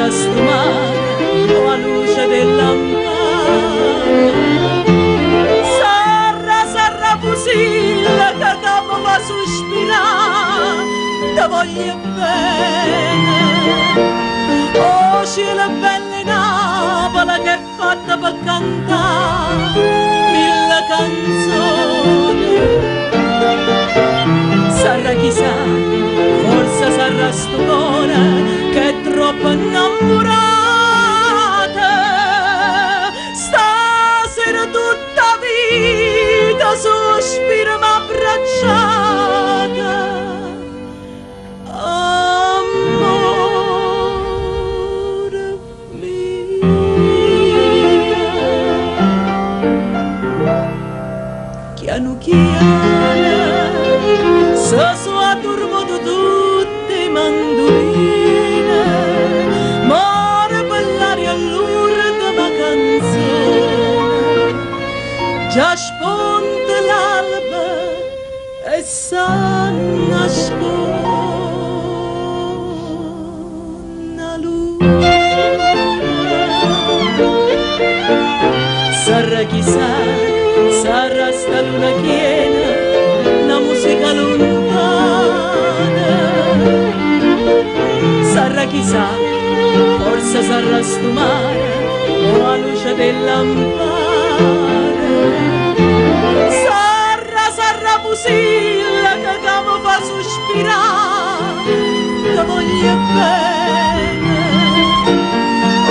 sarà stumare o a luce del lampare. Sarà pusilla che capo fa sospirare, te voglio bene. Oh cielo belle Napoli che è fatta per cantare mille canzoni. Sarà chissà, forse sarà sto cuore che è troppo innamorata. Stasera tutta vita sospira m'abbracciata. Amore mio, chiano chiano se sono dormito tutte i mandoline, more per l'aria lourda ma canzone, già sponda l'alba e sanna sponna luna. Sarà chissà, sarà sta luna piena, la musica lontana. Sarà chissà, forse sarà sto mare o a luce del lampare. Sarà pusilla che mi fa sospirare, te voglio bene.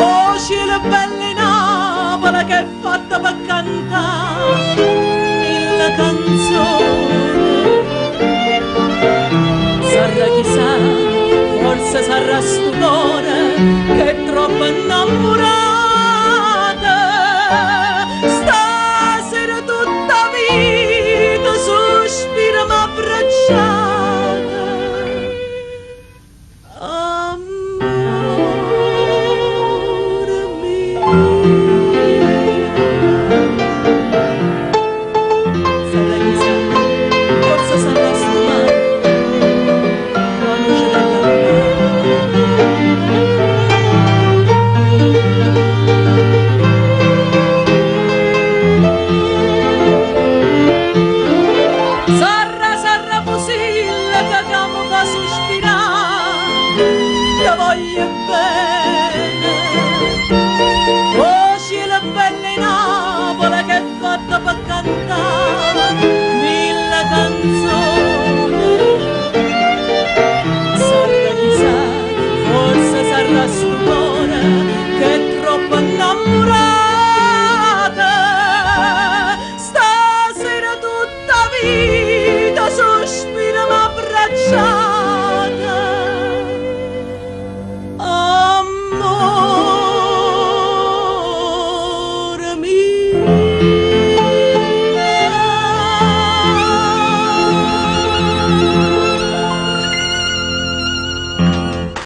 Oh cielo belle Napoli che è fatta per cantare mille canzoni. Sarà chissà, forse sarà sto cuore che è troppo innamorata. Stasera tutta vita sospira m'abbracciata. Amore mio, sarà chissà, forse sarà sto mare o a luce del lampare. Sarà pusilla che mi fa sospirare, te voglio bene. Oh cielo belle Napoli che è fatta per cantare mille canzoni. Sarà chissà, forse sarà sto cuore che è troppo innamorata. Stasera tutta vita sospira m'abbracciata.